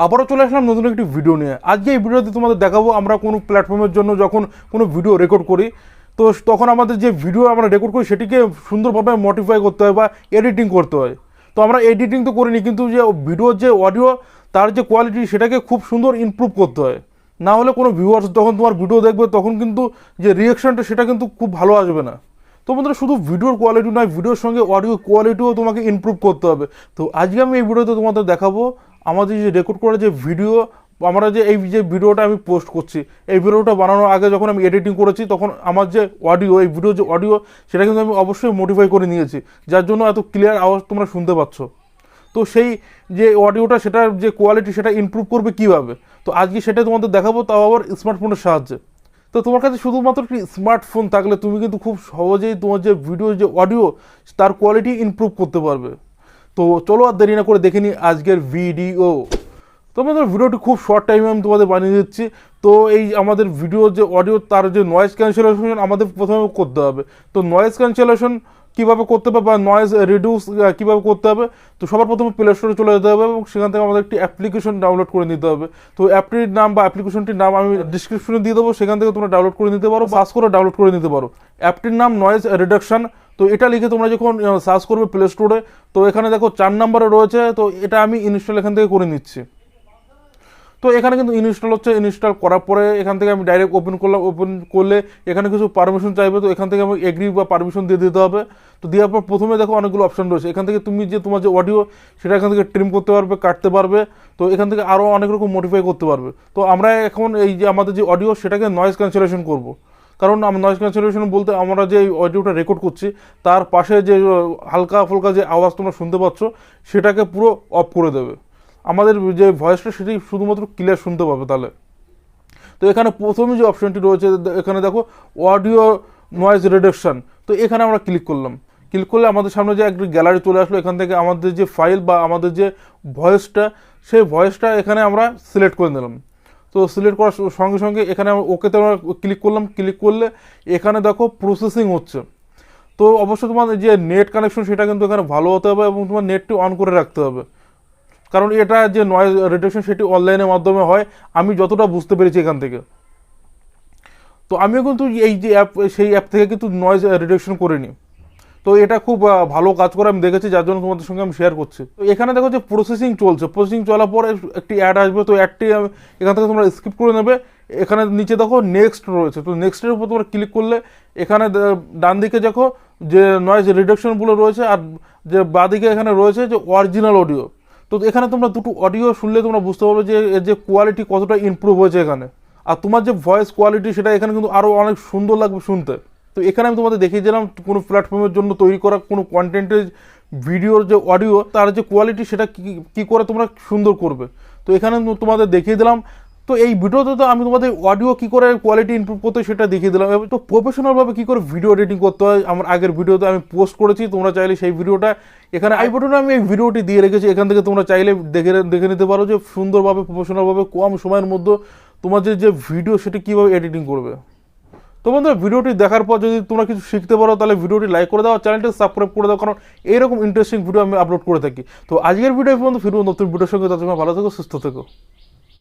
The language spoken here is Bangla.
আবারও চলে আসলাম নতুন একটি ভিডিও নিয়ে। আজকে এই ভিডিওতে তোমাদের দেখাবো আমরা কোনো প্ল্যাটফর্মের জন্য যখন কোনো ভিডিও রেকর্ড করি, তো তখন আমাদের যে ভিডিও আমরা রেকর্ড করি সেটিকে সুন্দরভাবে মডিফাই করতে হয় বা এডিটিং করতে হয়। তো আমরা এডিটিং তো করিনি, কিন্তু যে ভিডিওর যে অডিও তার যে কোয়ালিটি সেটাকে খুব সুন্দর ইমপ্রুভ করতে হয়। না হলে কোনো ভিউয়ার্স যখন তোমার ভিডিও দেখবে তখন কিন্তু যে রিয়াকশনটা সেটা কিন্তু খুব ভালো আসবে না। তো বন্ধুরা, শুধু ভিডিওর কোয়ালিটি নয়, ভিডিওর সঙ্গে অডিও কোয়ালিটিও তোমাকে ইমপ্রুভ করতে হবে। তো আজকে আমি এই ভিডিওতে তোমাদের দেখাবো আমাদের যে রেকর্ড করা যে ভিডিও, আমরা যে এই যে ভিডিওটা আমি পোস্ট করছি, এই ভিডিওটা বানানোর আগে যখন আমি এডিটিং করেছি তখন আমার যে অডিও, এই ভিডিওর যে অডিও সেটা কিন্তু আমি অবশ্যই মডিফাই করে নিয়েছি, যার জন্য এত ক্লিয়ার আওয়াজ তোমরা শুনতে পাচ্ছ। তো সেই যে অডিওটা সেটার যে কোয়ালিটি সেটা ইমপ্রুভ করবে কীভাবে, তো আজকে সেটা তোমাদের দেখাবো, তাও আবার স্মার্টফোনের সাহায্যে। তো তোমার কাছে শুধুমাত্র একটি স্মার্টফোন থাকলে তুমি কিন্তু খুব সহজেই তোমার যে ভিডিও যে অডিও তার কোয়ালিটি ইমপ্রুভ করতে পারবে। তো চলো আর দেরি না করে দেখে নিই আজকের ভিডিও। তো আমাদের ভিডিওটি খুব শর্ট টাইমে আমি তোমাদের বানিয়ে দিচ্ছি। তো এই আমাদের ভিডিওর যে অডিও তার যে নয়েজ ক্যান্সেলেশন আমাদের প্রথমে করতে হবে। তো নয়েজ ক্যান্সেলেশন কীভাবে করতে হবে বা নয়েজ রিডিউস কীভাবে করতে হবে, তো সবার প্রথমে প্লে স্টোরে চলে যেতে হবে এবং সেখান থেকে আমাদের একটি অ্যাপ্লিকেশন ডাউনলোড করে নিতে হবে। তো অ্যাপটির নাম বা অ্যাপ্লিকেশনটির নাম আমি ডিসক্রিপশনে দিয়ে দেবো, সেখান থেকে তোমরা ডাউনলোড করে নিতে পারো, সার্চ করে ডাউনলোড করে নিতে পারো। অ্যাপটির নাম নয়েজ রিডাকশন। তো এটা লিখে তোমরা যখন সার্চ করবে প্লে স্টোরে, তো এখানে দেখো 4 নম্বরে রয়েছে। তো এটা আমি ইনস্টল এখান থেকে করে নিচ্ছি। তো এখানে কিন্তু ইনস্টল হচ্ছে, ইনস্টল করার পরে এখান থেকে আমি ডাইরেক্ট ওপেন করলাম। ওপেন করলে এখানে কিছু পারমিশন চাইবে, তো এখান থেকে আমি এগ্রি বা পারমিশন দিয়ে দিতে হবে। তো দেওয়ার পর প্রথমে দেখো অনেকগুলো অপশন রয়েছে, এখান থেকে তুমি যে তোমার যে অডিও সেটা এখান থেকে ট্রিম করতে পারবে, কাটতে পারবে। তো এখান থেকে আরও অনেক রকম মডিফাই করতে পারবে। তো আমরা এখন এই যে আমাদের যে অডিও সেটাকে নয়েজ ক্যান্সেলেশন করব। কারণ নয়েজ ক্যান্সেলেশন বলতে আমরা যে অডিওটা রেকর্ড করছি তার পাশে যে হালকা ফুলকা যে আওয়াজ তোমরা শুনতে পাচ্ছ সেটাকে পুরো অফ করে দেবে। আমাদের যে ভয়েসটা সেটি শুধুমাত্র ক্লিয়ার শুনতে পাবে তাহলে। তো এখানে প্রথমে যে অপশনটি রয়েছে এখানে দেখো অডিও নয়েজ রিডাকশন। তো এখানে আমরা ক্লিক করলাম। ক্লিক করলে আমাদের সামনে যে একটা গ্যালারি চলে আসলো, এখান থেকে আমাদের যে ফাইল বা আমাদের যে ভয়েসটা সেই ভয়েসটা এখানে আমরা সিলেক্ট করে নিলাম। তো সিলেক্ট করার সঙ্গে সঙ্গে এখানে ওকেতে আমরা ক্লিক করলাম। ক্লিক করলে এখানে দেখো প্রসেসিং হচ্ছে। তো অবশ্যই তোমার যে নেট কানেকশন সেটা কিন্তু এখানে ভালো হতে হবে এবং তোমার নেটটি অন করে রাখতে হবে, কারণ এটা যে নয়েজ রিডাকশন সেটি অনলাইনের মাধ্যমে হয়, আমি যতটা বুঝতে পেরেছি এখান থেকে। তো আমিও কিন্তু এই যে অ্যাপ, সেই অ্যাপ থেকে কিন্তু নয়েজ রিডাকশন করে নিই। তো এটা খুব ভালো কাজ করে আমি দেখেছি, যার জন্য তোমাদের সঙ্গে আমি শেয়ার করছি। তো এখানে দেখো যে প্রসেসিং চলছে, প্রসেসিং চলার পরে একটি অ্যাড আসবে। তো অ্যাডটি এখান থেকে তোমরা স্কিপ করে নেবে। এখানে নিচে দেখো নেক্সট রয়েছে, তো নেক্সটের উপর তোমরা ক্লিক করলে এখানে ডান দিকে দেখো যে নয়েজ রিডাকশনগুলো রয়েছে, আর যে বাঁদিকে এখানে রয়েছে যে অরিজিনাল অডিও। তো এখানে তোমরা দুটো অডিও শুনলে তোমরা বুঝতে পারবে যে এর যে কোয়ালিটি কতটা ইমপ্রুভ হয়েছে এখানে, আর তোমার যে ভয়েস কোয়ালিটি সেটা এখানে কিন্তু আরও অনেক সুন্দর লাগবে শুনতে। তো এখানে আমি তোমাদের দেখিয়ে দিলাম কোনো প্ল্যাটফর্মের জন্য তৈরি করা কোনো কন্টেন্টের ভিডিওর যে অডিও তার যে কোয়ালিটি সেটা কী করে তোমরা সুন্দর করবে। তো এখানে তোমাদের দেখিয়ে দিলাম। তো এই ভিডিওতে তো আমি তোমাদের অডিও কী করে কোয়ালিটি ইমপ্রুভ করতে হয় সেটা দেখিয়ে দিলাম। তো প্রফেশনালভাবে কী করে ভিডিও এডিটিং করতে হয় আমার আগের ভিডিওতে আমি পোস্ট করেছি, তোমরা চাইলে সেই ভিডিওটা এখানে আই বাটনে আমি এই ভিডিওটি দিয়ে রেখেছি, এখান থেকে তোমরা চাইলে দেখে নিতে পারো যে সুন্দরভাবে প্রফেশনালভাবে কম সময়ের মধ্যে তোমার যে ভিডিও সেটি কীভাবে এডিটিং করবে। তো বন্ধুরা, ভিডিওটি দেখার পর যদি তোমরা কিছু শিখতে পারো তাহলে ভিডিওটি লাইক করে দাও, চ্যানেলটি সাবস্ক্রাইব করে দাও, কারণ এইরকম ইন্টারেস্টিং ভিডিও আমি আপলোড করে থাকি। তো আজকের ভিডিও পর্যন্ত ফিরবো নতুন ভিডিওর সঙ্গে, ততক্ষণ ভালো থেকো, সুস্থ থেকো।